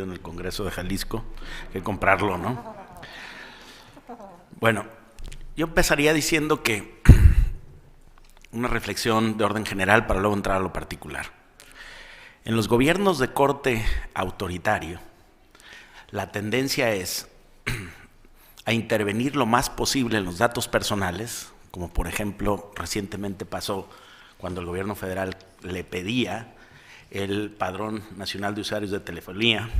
en el Congreso de Jalisco que comprarlo, ¿no? Bueno, yo empezaría diciendo que una reflexión de orden general para luego entrar a lo particular. En los gobiernos de corte autoritario, la tendencia es a intervenir lo más posible en los datos personales, como por ejemplo recientemente pasó cuando el gobierno federal le pedía el Padrón Nacional de Usuarios de Telefonía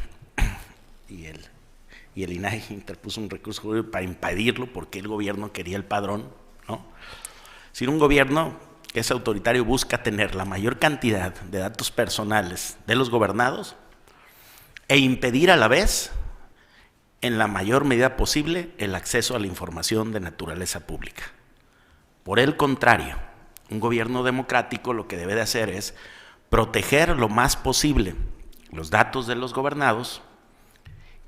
y el INAI interpuso un recurso jurídico para impedirlo porque el gobierno quería el padrón, ¿no? Si un gobierno que es autoritario busca tener la mayor cantidad de datos personales de los gobernados e impedir a la vez, en la mayor medida posible, el acceso a la información de naturaleza pública. Por el contrario, un gobierno democrático lo que debe de hacer es proteger lo más posible los datos de los gobernados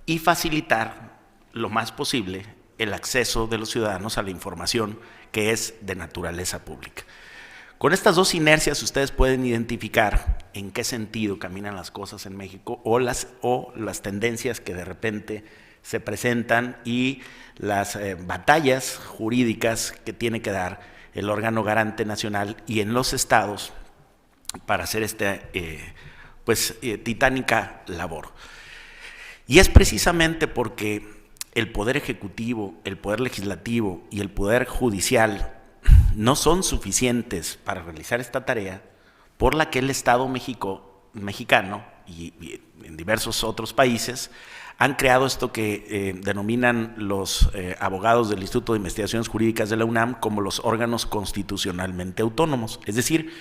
y facilitar lo más posible el acceso de los ciudadanos a la información que es de naturaleza pública. Con estas dos inercias ustedes pueden identificar en qué sentido caminan las cosas en México o las tendencias que de repente se presentan y las batallas jurídicas que tiene que dar el órgano garante nacional y en los estados para hacer esta titánica labor. Y es precisamente porque el Poder Ejecutivo, el Poder Legislativo y el Poder Judicial no son suficientes para realizar esta tarea, por la que el Estado mexicano y en diversos otros países han creado esto que denominan los abogados del Instituto de Investigaciones Jurídicas de la UNAM como los órganos constitucionalmente autónomos, es decir,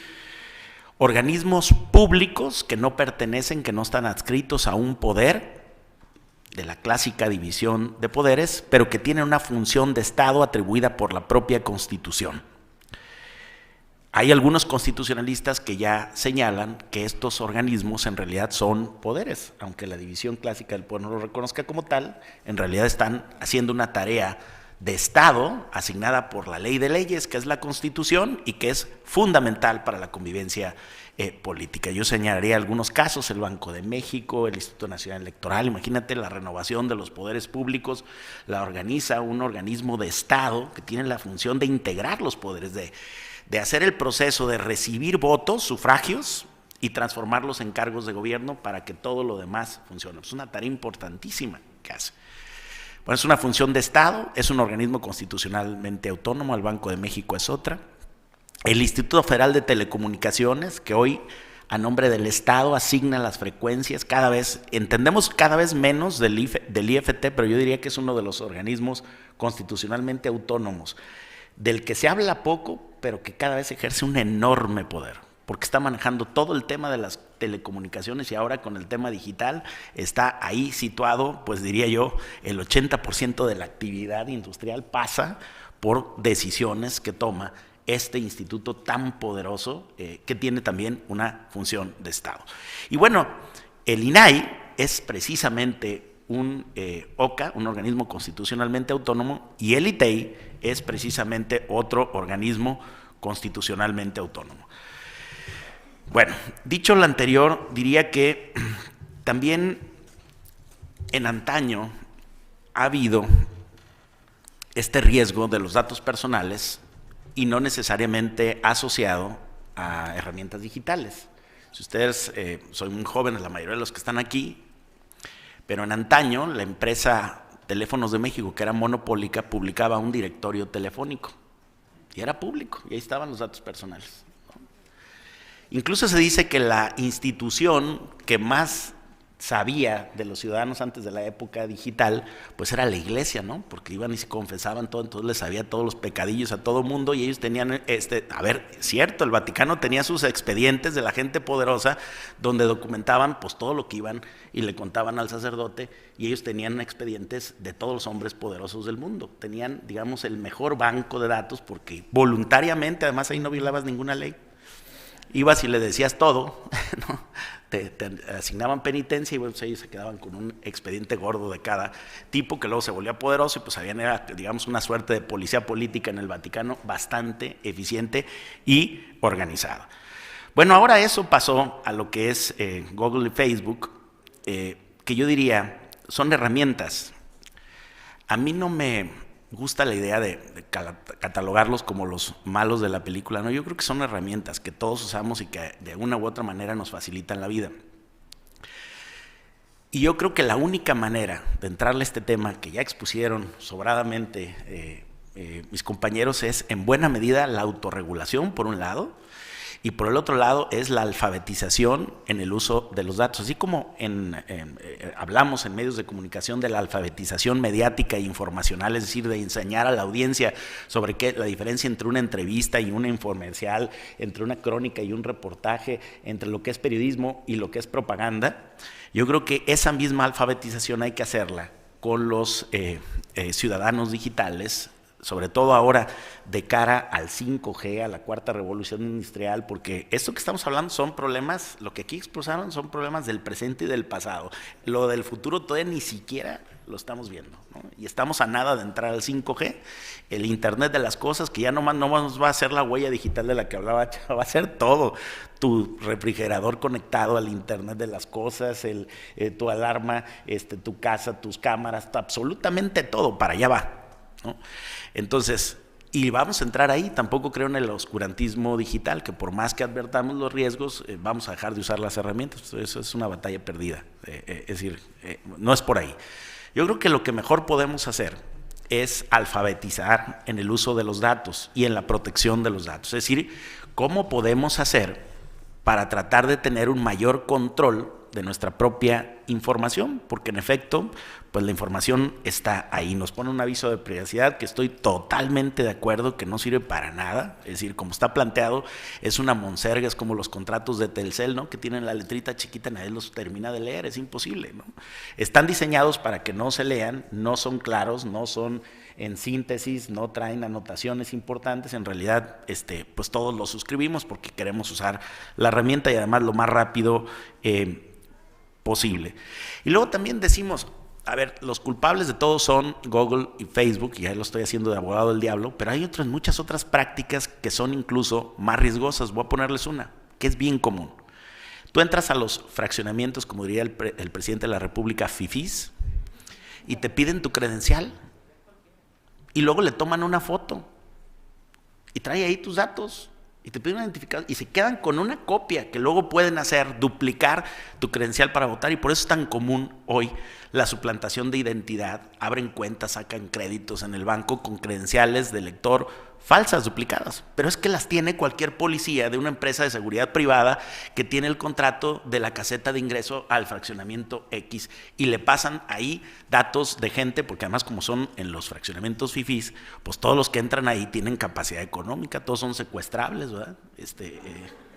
organismos públicos que no pertenecen, que no están adscritos a un poder de la clásica división de poderes, pero que tienen una función de Estado atribuida por la propia Constitución. Hay algunos constitucionalistas que ya señalan que estos organismos en realidad son poderes, aunque la división clásica del poder no lo reconozca como tal, en realidad están haciendo una tarea de Estado asignada por la ley de leyes, que es la Constitución y que es fundamental para la convivencia política. Yo señalaría algunos casos: el Banco de México, el Instituto Nacional Electoral. Imagínate, la renovación de los poderes públicos la organiza un organismo de Estado que tiene la función de integrar los poderes, de hacer el proceso de recibir votos, sufragios, y transformarlos en cargos de gobierno para que todo lo demás funcione. Es una tarea importantísima que hace. Bueno, es una función de Estado, es un organismo constitucionalmente autónomo, el Banco de México es otra. El Instituto Federal de Telecomunicaciones, que hoy a nombre del Estado asigna las frecuencias, entendemos cada vez menos del IFT, pero yo diría que es uno de los organismos constitucionalmente autónomos, del que se habla poco, pero que cada vez ejerce un enorme poder, porque está manejando todo el tema de las telecomunicaciones y ahora con el tema digital está ahí situado, pues diría yo, el 80% de la actividad industrial pasa por decisiones que toma este instituto tan poderoso que tiene también una función de Estado. Y bueno, el INAI es precisamente un OCA, un organismo constitucionalmente autónomo, y el ITEI es precisamente otro organismo constitucionalmente autónomo. Bueno, dicho lo anterior, diría que también en antaño ha habido este riesgo de los datos personales y no necesariamente asociado a herramientas digitales. Si ustedes son muy jóvenes, la mayoría de los que están aquí, pero en antaño la empresa Teléfonos de México, que era monopólica, publicaba un directorio telefónico y era público y ahí estaban los datos personales, ¿no? Incluso se dice que la institución que más sabía de los ciudadanos antes de la época digital, pues era la iglesia, ¿no? Porque iban y se confesaban todo, entonces les sabía todos los pecadillos a todo mundo y ellos tenían, cierto, el Vaticano tenía sus expedientes de la gente poderosa donde documentaban pues todo lo que iban y le contaban al sacerdote, y ellos tenían expedientes de todos los hombres poderosos del mundo, tenían, digamos, el mejor banco de datos porque voluntariamente, además ahí no violabas ninguna ley. Ibas y le decías todo, ¿no? Te asignaban penitencia y bueno, pues ellos se quedaban con un expediente gordo de cada tipo que luego se volvía poderoso y pues era, digamos, una suerte de policía política en el Vaticano bastante eficiente y organizada. Bueno, ahora eso pasó a lo que es Google y Facebook, que yo diría son herramientas. A mí no me gusta la idea de catalogarlos como los malos de la película, no, yo creo que son herramientas que todos usamos y que de una u otra manera nos facilitan la vida. Y yo creo que la única manera de entrarle a este tema, que ya expusieron sobradamente mis compañeros, es en buena medida la autorregulación, por un lado, y por el otro lado es la alfabetización en el uso de los datos. Así como hablamos en medios de comunicación de la alfabetización mediática e informacional, es decir, de enseñar a la audiencia sobre la diferencia entre una entrevista y una infomercial, entre una crónica y un reportaje, entre lo que es periodismo y lo que es propaganda. Yo creo que esa misma alfabetización hay que hacerla con los ciudadanos digitales, sobre todo ahora de cara al 5G, a la cuarta revolución industrial, porque esto que estamos hablando son problemas, lo que aquí expresaron son problemas del presente y del pasado. Lo del futuro todavía ni siquiera lo estamos viendo, ¿no? Y estamos a nada de entrar al 5G, el Internet de las cosas, que ya no nos va a hacer la huella digital de la que hablaba, va a ser todo. Tu refrigerador conectado al Internet de las cosas, tu alarma, tu casa, tus cámaras, absolutamente todo, para allá va, ¿no? Entonces, y vamos a entrar ahí, tampoco creo en el oscurantismo digital, que por más que advertamos los riesgos, vamos a dejar de usar las herramientas. Eso es una batalla perdida, es decir, no es por ahí. Yo creo que lo que mejor podemos hacer es alfabetizar en el uso de los datos y en la protección de los datos. Es decir, ¿cómo podemos hacer para tratar de tener un mayor control de nuestra propia información? Porque en efecto, pues la información está ahí, nos pone un aviso de privacidad que estoy totalmente de acuerdo que no sirve para nada, es decir, como está planteado, es una monserga, es como los contratos de Telcel, ¿no? Que tienen la letrita chiquita, nadie los termina de leer, es imposible, ¿no? Están diseñados para que no se lean, no son claros, no son en síntesis, no traen anotaciones importantes, en realidad pues todos los suscribimos porque queremos usar la herramienta y además lo más rápido posible. Y luego también decimos, a ver, los culpables de todo son Google y Facebook, y ahí lo estoy haciendo de abogado del diablo, pero hay muchas otras prácticas que son incluso más riesgosas. Voy a ponerles una, que es bien común. Tú entras a los fraccionamientos, como diría el presidente de la República, fifís, y te piden tu credencial, y luego le toman una foto, y trae ahí tus datos, y te piden una identificación, y se quedan con una copia que luego pueden hacer, duplicar tu credencial para votar, y por eso es tan común hoy la suplantación de identidad. Abren cuentas, sacan créditos en el banco con credenciales de lector falsas, duplicadas, pero es que las tiene cualquier policía de una empresa de seguridad privada que tiene el contrato de la caseta de ingreso al fraccionamiento X y le pasan ahí datos de gente, porque además como son en los fraccionamientos fifís, pues todos los que entran ahí tienen capacidad económica, todos son secuestrables, ¿verdad?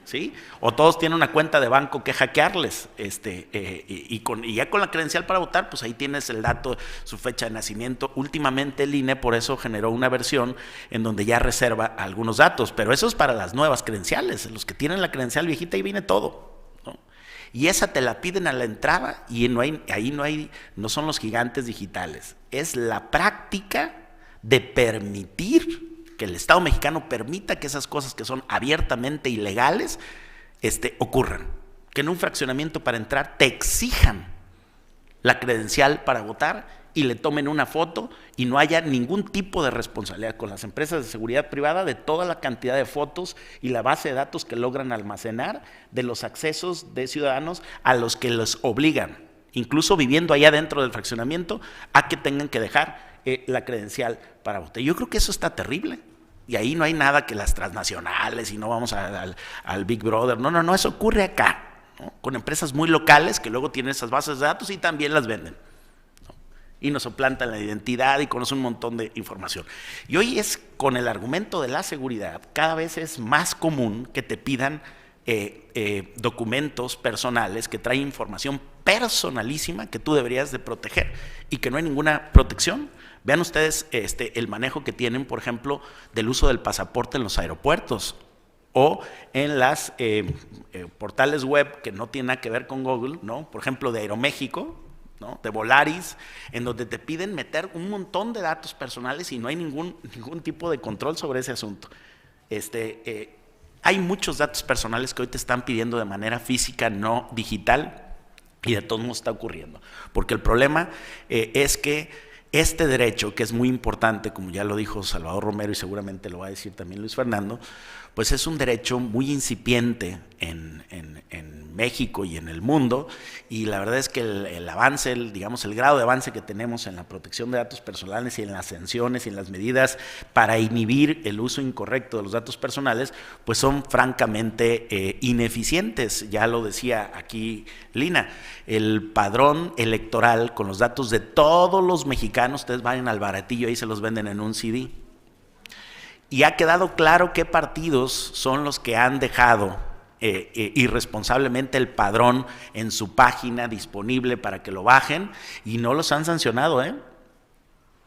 ¿Sí? O todos tienen una cuenta de banco que hackearles, y ya con la credencial para votar, pues ahí tienes el dato, su fecha de nacimiento. Últimamente el INE por eso generó una versión en donde ya reserva algunos datos, pero eso es para las nuevas credenciales. Los que tienen la credencial viejita, ahí viene todo, ¿no? Y esa te la piden a la entrada y no son los gigantes digitales, es la práctica de permitir que el Estado mexicano permita que esas cosas que son abiertamente ilegales ocurran. Que en un fraccionamiento para entrar te exijan la credencial para votar y le tomen una foto y no haya ningún tipo de responsabilidad con las empresas de seguridad privada de toda la cantidad de fotos y la base de datos que logran almacenar de los accesos de ciudadanos a los que los obligan, incluso viviendo allá dentro del fraccionamiento, a que tengan que dejar la credencial para votar. Yo creo que eso está terrible. Y ahí no hay nada que las transnacionales y no vamos al Big Brother. No, eso ocurre acá, ¿no? Con empresas muy locales que luego tienen esas bases de datos y también las venden, ¿no? Y nos suplantan la identidad y conocen un montón de información. Y hoy con el argumento de la seguridad, cada vez es más común que te pidan documentos personales que traen información personalísima que tú deberías de proteger y que no hay ninguna protección. Vean ustedes el manejo que tienen, por ejemplo, del uso del pasaporte en los aeropuertos o en las portales web que no tienen nada que ver con Google, ¿no? Por ejemplo, de Aeroméxico, ¿no? De Volaris, en donde te piden meter un montón de datos personales y no hay ningún tipo de control sobre ese asunto. Hay muchos datos personales que hoy te están pidiendo de manera física, no digital, Y de todos modos está ocurriendo. Porque el problema es que este derecho, que es muy importante, como ya lo dijo Salvador Romero y seguramente lo va a decir también Luis Fernando, pues es un derecho muy incipiente en México y en el mundo, y la verdad es que el avance, digamos, el grado de avance que tenemos en la protección de datos personales y en las sanciones y en las medidas para inhibir el uso incorrecto de los datos personales, pues son francamente ineficientes. Ya lo decía aquí Lina, el padrón electoral con los datos de todos los mexicanos, ustedes vayan al baratillo, ahí se los venden en un CD. Y ha quedado claro qué partidos son los que han dejado irresponsablemente el padrón en su página disponible para que lo bajen y no los han sancionado,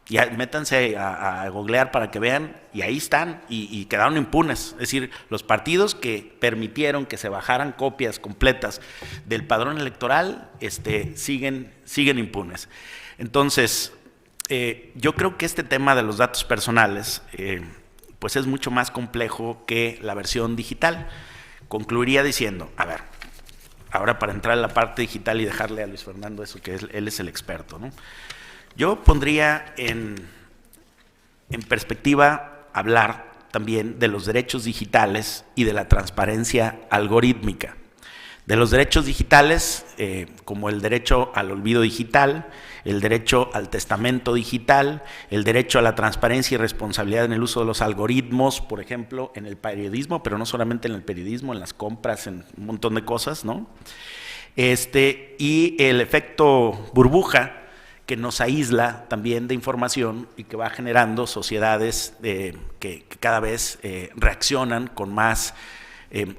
Ya métanse a googlear para que vean, y ahí están, y quedaron impunes. Es decir, los partidos que permitieron que se bajaran copias completas del padrón electoral siguen impunes. Entonces, yo creo que este tema de los datos personales pues es mucho más complejo que la versión digital. Concluiría diciendo, a ver, ahora para entrar en la parte digital y dejarle a Luis Fernando eso, que él es el experto, ¿no? Yo pondría en perspectiva hablar también de los derechos digitales y de la transparencia algorítmica. De los derechos digitales, como el derecho al olvido digital, el derecho al testamento digital, el derecho a la transparencia y responsabilidad en el uso de los algoritmos, por ejemplo, en el periodismo, pero no solamente en el periodismo, en las compras, en un montón de cosas, ¿no? Y el efecto burbuja, que nos aísla también de información y que va generando sociedades que cada vez reaccionan con más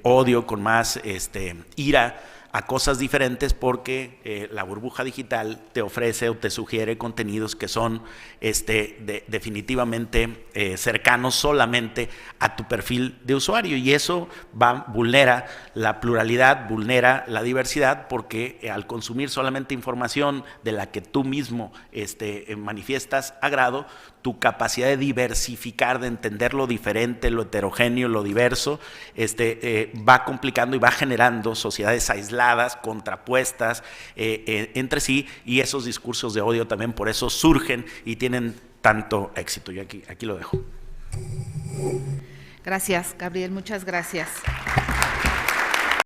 odio, con más ira a cosas diferentes, porque la burbuja digital te ofrece o te sugiere contenidos que son definitivamente cercanos solamente a tu perfil de usuario, y eso vulnera la pluralidad, vulnera la diversidad, porque al consumir solamente información de la que tú mismo manifiestas agrado, tu capacidad de diversificar, de entender lo diferente, lo heterogéneo, lo diverso, va complicando y va generando sociedades aisladas, contrapuestas entre sí, y esos discursos de odio también por eso surgen y tienen tanto éxito. Yo aquí lo dejo. Gracias, Gabriel, muchas gracias.